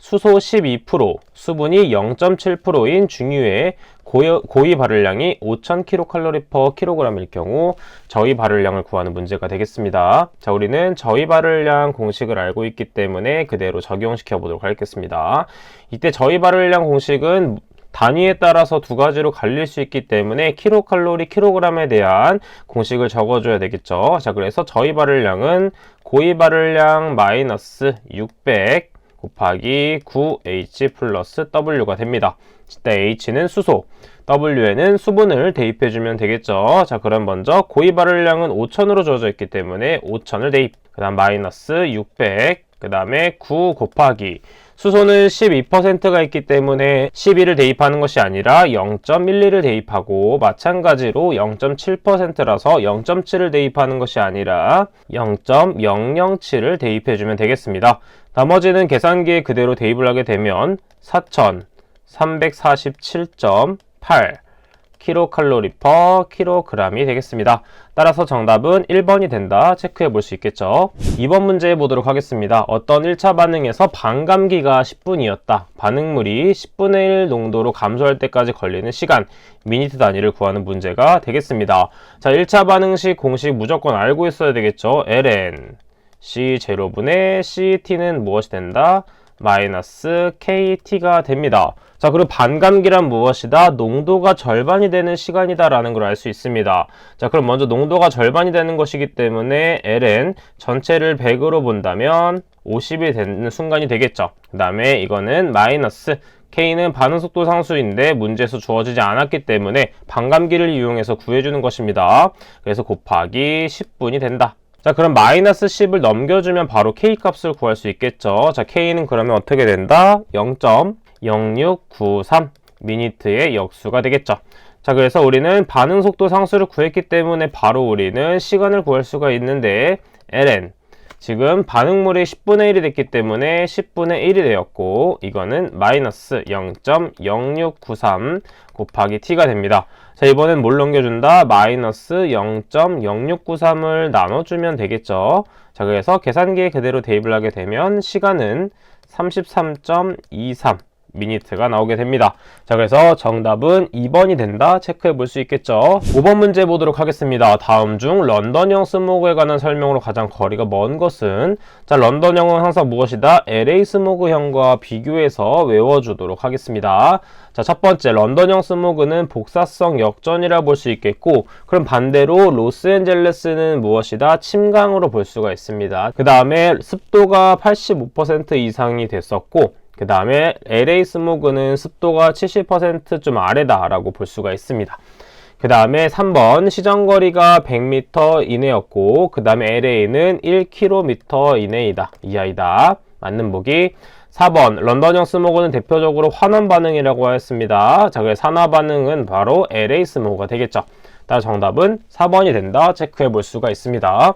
수소 12%, 수분이 0.7%인 중유의 고위 발열량이 5000kcal/kg일 경우 저위 발열량을 구하는 문제가 되겠습니다. 자, 우리는 저위 발열량 공식을 알고 있기 때문에 그대로 적용시켜 보도록 하겠습니다. 이때 저위 발열량 공식은 단위에 따라서 두 가지로 갈릴 수 있기 때문에 kcal, kg에 대한 공식을 적어줘야 되겠죠. 자, 그래서 저위 발열량은 고위 발열량 마이너스 600 곱하기 9H 플러스 W가 됩니다. 이때 H는 수소, W에는 수분을 대입해주면 되겠죠. 자, 그럼 먼저 고위 발열량은 5000으로 주어져 있기 때문에 5000을 대입, 그 다음 마이너스 600, 그 다음에 9 곱하기 수소는 12%가 있기 때문에 12를 대입하는 것이 아니라 0.12를 대입하고, 마찬가지로 0.7%라서 0.7을 대입하는 것이 아니라 0.007을 대입해주면 되겠습니다. 나머지는 계산기에 그대로 대입을 하게 되면 4347.8 kcal/kg이 되겠습니다. 따라서 정답은 1번이 된다 체크해 볼 수 있겠죠. 2번 문제 보도록 하겠습니다. 어떤 1차 반응에서 반감기가 10분이었다. 반응물이 10분의 1 농도로 감소할 때까지 걸리는 시간, 미니트 단위를 구하는 문제가 되겠습니다. 자, 1차 반응 시 공식 무조건 알고 있어야 되겠죠. ln C0분의 CT는 무엇이 된다? 마이너스 KT가 됩니다. 자, 그리고 반감기란 무엇이다? 농도가 절반이 되는 시간이다 라는 걸 알 수 있습니다. 자, 그럼 먼저 농도가 절반이 되는 것이기 때문에 ln 전체를 100으로 본다면 50이 되는 순간이 되겠죠. 그 다음에 이거는 마이너스 K는 반응속도 상수인데 문제에서 주어지지 않았기 때문에 반감기를 이용해서 구해주는 것입니다. 그래서 곱하기 10분이 된다. 자, 그럼 마이너스 10을 넘겨주면 바로 K 값을 구할 수 있겠죠. 자, K는 그러면 어떻게 된다? 0.0693 미니트의 역수가 되겠죠. 자, 그래서 우리는 반응 속도 상수를 구했기 때문에 바로 우리는 시간을 구할 수가 있는데, ln 지금 반응물이 10분의 1이 됐기 때문에 10분의 1이 되었고, 이거는 마이너스 0.0693 곱하기 t가 됩니다. 자, 이번엔 뭘 넘겨준다? 마이너스 0.0693을 나눠주면 되겠죠. 자, 그래서 계산기에 그대로 대입을 하게 되면 시간은 33.23 미니트가 나오게 됩니다. 자, 그래서 정답은 2번이 된다 체크해 볼 수 있겠죠. 5번 문제 보도록 하겠습니다. 다음 중 런던형 스모그에 관한 설명으로 가장 거리가 먼 것은? 자, 런던형은 항상 무엇이다? LA 스모그형과 비교해서 외워주도록 하겠습니다. 자, 첫 번째, 런던형 스모그는 복사성 역전이라 볼 수 있겠고, 그럼 반대로 로스앤젤레스는 무엇이다? 침강으로 볼 수가 있습니다. 그 다음에 습도가 85% 이상이 됐었고, 그 다음에 LA 스모그는 습도가 70%좀 아래다라고 볼 수가 있습니다. 그 다음에 3번 시정거리가 100m 이내였고, 그 다음에 LA는 1km 이하이다. 맞는 보기. 4번 런던형 스모그는 대표적으로 환원 반응이라고 하였습니다. 자, 그래서 산화 반응은 바로 LA 스모그가 되겠죠. 따라서 정답은 4번이 된다 체크해 볼 수가 있습니다.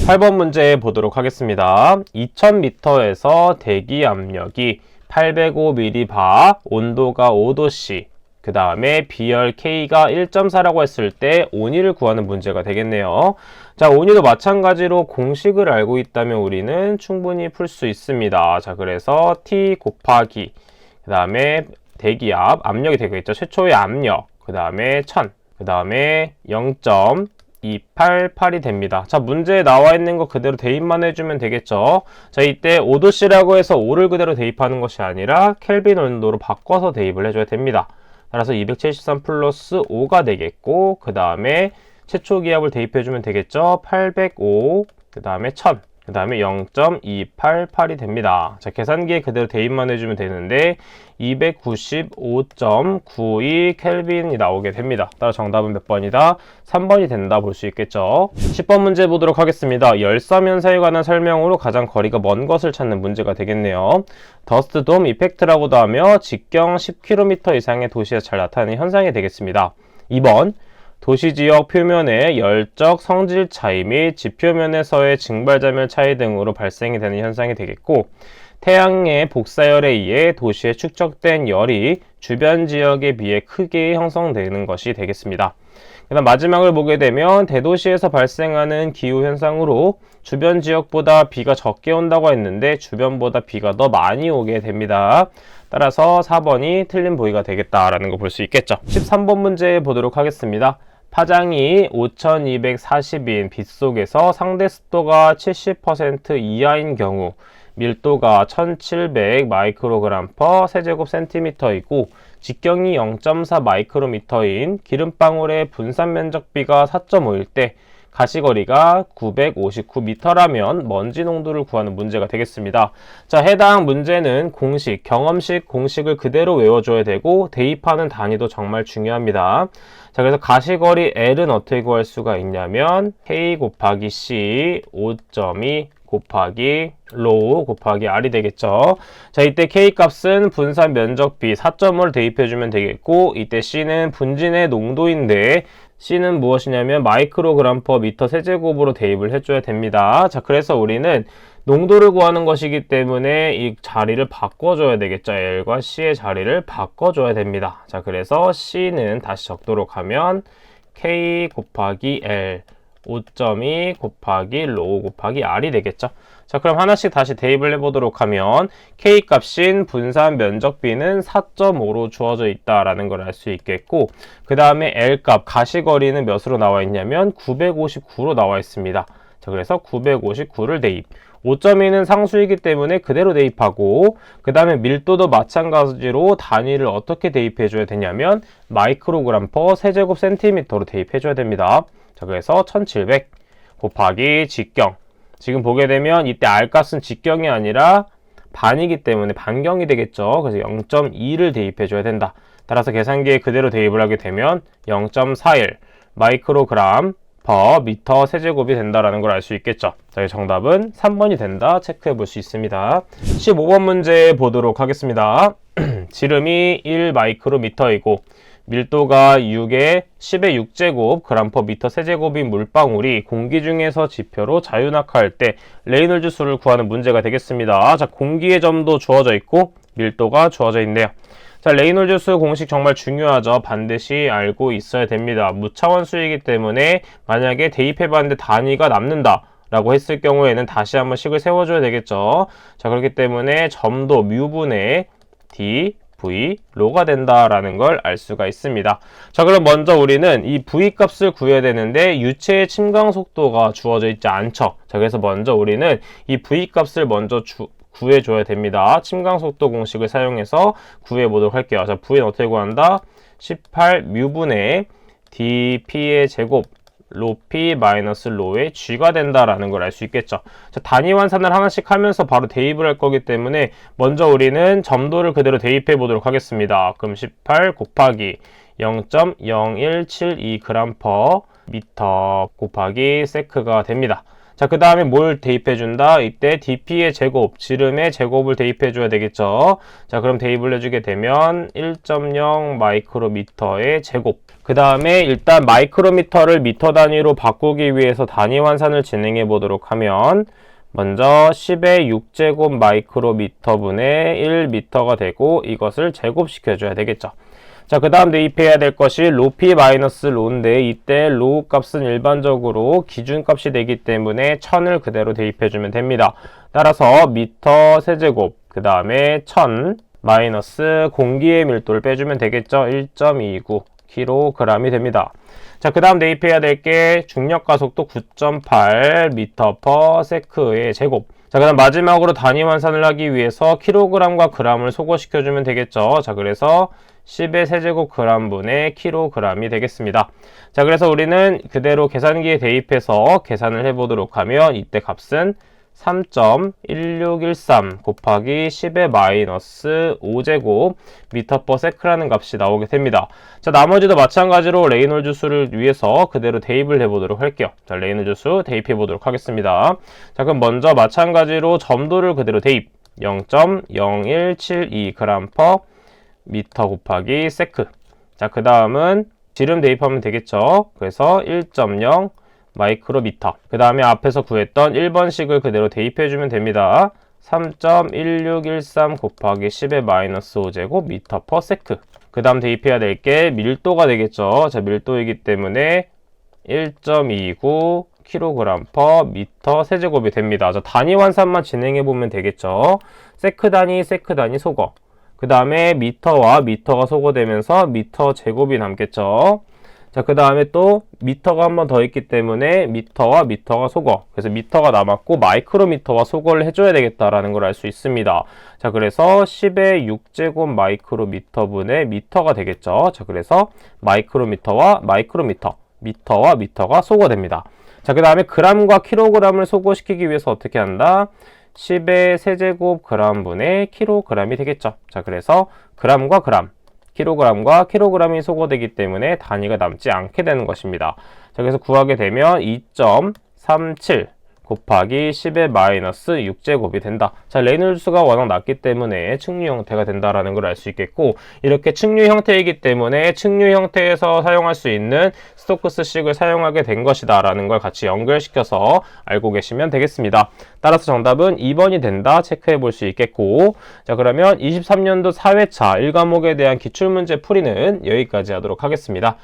8번 문제 보도록 하겠습니다. 2000m에서 대기 압력이 805mbar, 온도가 5도씨, 그 다음에 비열 K가 1.4라고 했을 때 온위를 구하는 문제가 되겠네요. 자, 온위도 마찬가지로 공식을 알고 있다면 우리는 충분히 풀 수 있습니다. 자, 그래서 T 곱하기, 그 다음에 대기압, 압력이 되겠죠. 최초의 압력, 그 다음에 1000, 그 다음에 0.288이 됩니다. 자, 문제에 나와 있는 거 그대로 대입만 해주면 되겠죠. 자, 이때 5도씨라고 해서 5를 그대로 대입하는 것이 아니라 켈빈 온도로 바꿔서 대입을 해줘야 됩니다. 따라서 273 플러스 5가 되겠고, 그 다음에 최초 기압을 대입해주면 되겠죠. 805, 그 다음에 1000, 그 다음에 0.288이 됩니다. 자, 계산기에 그대로 대입만 해주면 되는데 295.92 켈빈이 나오게 됩니다. 따라 정답은 몇 번이다? 3번이 된다 볼 수 있겠죠. 10번 문제 보도록 하겠습니다. 열섬현상에 관한 설명으로 가장 거리가 먼 것을 찾는 문제가 되겠네요. 더스트 돔 이펙트라고도 하며 직경 10km 이상의 도시에서 잘 나타나는 현상이 되겠습니다. 2번 도시지역 표면의 열적 성질 차이 및 지표면에서의 증발자멸 차이 등으로 발생이 되는 현상이 되겠고, 태양의 복사열에 의해 도시에 축적된 열이 주변 지역에 비해 크게 형성되는 것이 되겠습니다. 그다음 마지막을 보게 되면 대도시에서 발생하는 기후현상으로 주변 지역보다 비가 적게 온다고 했는데 주변보다 비가 더 많이 오게 됩니다. 따라서 4번이 틀린 보기가 되겠다라는 거 볼 수 있겠죠. 13번 문제 보도록 하겠습니다. 파장이 5240인 빗속에서 상대 습도가 70% 이하인 경우 밀도가 1700 마이크로그램 퍼 세제곱 센티미터이고 직경이 0.4 마이크로미터인 기름방울의 분산 면적비가 4.5일 때 가시거리가 959m라면 먼지 농도를 구하는 문제가 되겠습니다. 자, 해당 문제는 공식, 경험식 공식을 그대로 외워줘야 되고 대입하는 단위도 정말 중요합니다. 자, 그래서 가시거리 L은 어떻게 구할 수가 있냐면 K 곱하기 C 5.2 곱하기 로우 곱하기 R이 되겠죠. 자, 이때 K 값은 분산 면적비 4.5를 대입해주면 되겠고 이때 C는 분진의 농도인데 C는 무엇이냐면 마이크로그램 퍼 미터 세제곱으로 대입을 해줘야 됩니다. 자, 그래서 우리는 농도를 구하는 것이기 때문에 이 자리를 바꿔줘야 되겠죠. L과 C의 자리를 바꿔줘야 됩니다. 자, 그래서 C는 다시 적도록 하면 K 곱하기 L 5.2 곱하기 로우 곱하기 R이 되겠죠. 자, 그럼 하나씩 다시 대입을 해보도록 하면 K 값인 분산 면적비는 4.5로 주어져 있다라는 걸 알 수 있겠고 그 다음에 L 값 가시거리는 몇으로 나와 있냐면 959로 나와 있습니다. 자, 그래서 959를 대입. 5.2는 상수이기 때문에 그대로 대입하고 그 다음에 밀도도 마찬가지로 단위를 어떻게 대입해 줘야 되냐면 마이크로그램 퍼 세제곱 센티미터로 대입해 줘야 됩니다. 자, 그래서 1700 곱하기 직경. 지금 보게 되면 이때 R값은 직경이 아니라 반이기 때문에 반경이 되겠죠. 그래서 0.2를 대입해 줘야 된다. 따라서 계산기에 그대로 대입을 하게 되면 0.41 마이크로그램 퍼 미터 세제곱이 된다라는 걸 알 수 있겠죠. 자, 정답은 3번이 된다 체크해 볼 수 있습니다. 15번 문제 보도록 하겠습니다. 지름이 1 마이크로미터이고 밀도가 6에 10의 6제곱 그램 퍼 미터 세제곱인 물방울이 공기 중에서 지표로 자유낙하할 때 레이놀즈 수를 구하는 문제가 되겠습니다. 자, 공기의 점도 주어져 있고 밀도가 주어져 있네요. 자, 레이놀즈 수 공식 정말 중요하죠. 반드시 알고 있어야 됩니다. 무차원 수이기 때문에 만약에 대입해봤는데 단위가 남는다 라고 했을 경우에는 다시 한번 식을 세워줘야 되겠죠. 자, 그렇기 때문에 점도 뮤분의 D V 로가 된다라는 걸 알 수가 있습니다. 자, 그럼 먼저 우리는 이 V 값을 구해야 되는데 유체의 침강 속도가 주어져 있지 않죠. 자, 그래서 먼저 우리는 이 V 값을 먼저 구해줘야 됩니다. 침강 속도 공식을 사용해서 구해보도록 할게요. 자, V는 어떻게 구한다? 18 뮤분의 dp의 제곱 로피 마이너스 로의 g가 된다라는 걸 알 수 있겠죠. 자, 단위 환산을 하나씩 하면서 바로 대입을 할 거기 때문에 먼저 우리는 점도를 그대로 대입해 보도록 하겠습니다. 그럼 18 곱하기 0.0172g per 미터 곱하기 세크가 됩니다. 자, 그 다음에 뭘 대입해 준다? 이때 dp의 제곱, 지름의 제곱을 대입해 줘야 되겠죠. 자, 그럼 대입을 해주게 되면 1.0 마이크로미터의 제곱. 그 다음에 일단 마이크로미터를 미터 단위로 바꾸기 위해서 단위 환산을 진행해 보도록 하면 먼저 10의 6제곱 마이크로미터 분의 1미터가 되고 이것을 제곱시켜줘야 되겠죠. 자, 그 다음 대입해야 될 것이 로피 마이너스 로인데 이때 로 값은 일반적으로 기준값이 되기 때문에 1000을 그대로 대입해주면 됩니다. 따라서 미터 세제곱 그 다음에 1000 마이너스 공기의 밀도를 빼주면 되겠죠. 1.29 kg이 됩니다. 자, 그 다음 대입해야 될 게 중력 가속도 9.8 미터 퍼 세크의 제곱. 자, 그 다음 마지막으로 단위 환산을 하기 위해서 킬로그램과 그램을 소거시켜주면 되겠죠. 자, 그래서 10의 세제곱 그램 분의 킬로그램이 되겠습니다. 자, 그래서 우리는 그대로 계산기에 대입해서 계산을 해보도록 하면 이때 값은 3.1613 곱하기 10의 마이너스 5제곱 미터 퍼 세크라는 값이 나오게 됩니다. 자, 나머지도 마찬가지로 레이놀즈 수를 위해서 그대로 대입을 해보도록 할게요. 자, 레이놀즈 수 대입해 보도록 하겠습니다. 자, 그럼 먼저 마찬가지로 점도를 그대로 대입 0.0172g per 미터 곱하기 세크. 자, 그 다음은 지름 대입하면 되겠죠. 그래서 1.0 마이크로미터. 그 다음에 앞에서 구했던 1번식을 그대로 대입해주면 됩니다. 3.1613 곱하기 10의 마이너스 5제곱 미터 퍼 세크. 그 다음 대입해야 될 게 밀도가 되겠죠. 자, 밀도이기 때문에 1.29kg/m 세제곱이 됩니다. 자, 단위 환산만 진행해 보면 되겠죠. 세크 단위, 소거. 그 다음에 미터와 미터가 소거되면서 미터 제곱이 남겠죠. 자, 그 다음에 또 미터가 한 번 더 있기 때문에 미터와 미터가 소거. 그래서 미터가 남았고 마이크로미터와 소거를 해줘야 되겠다라는 걸 알 수 있습니다. 자, 그래서 10의 6제곱 마이크로미터분의 미터가 되겠죠. 자, 그래서 마이크로미터와 마이크로미터, 미터와 미터가 소거됩니다. 자, 그 다음에 그램과 킬로그램을 소거시키기 위해서 어떻게 한다? 10의 세제곱 그램분의 킬로그램이 되겠죠. 자, 그래서 그램과 그램, 킬로그램과 킬로그램이 소거되기 때문에 단위가 남지 않게 되는 것입니다. 자, 그래서 구하게 되면 2.37 곱하기 10의 마이너스 6제곱이 된다. 자, 레놀수가 워낙 낮기 때문에 측류 형태가 된다라는 걸 알 수 있겠고, 이렇게 측류 형태이기 때문에 측류 형태에서 사용할 수 있는 스토크스식을 사용하게 된 것이다 라는 걸 같이 연결시켜서 알고 계시면 되겠습니다. 따라서 정답은 2번이 된다 체크해 볼 수 있겠고, 자, 그러면 23년도 4회차 1과목에 대한 기출문제 풀이는 여기까지 하도록 하겠습니다.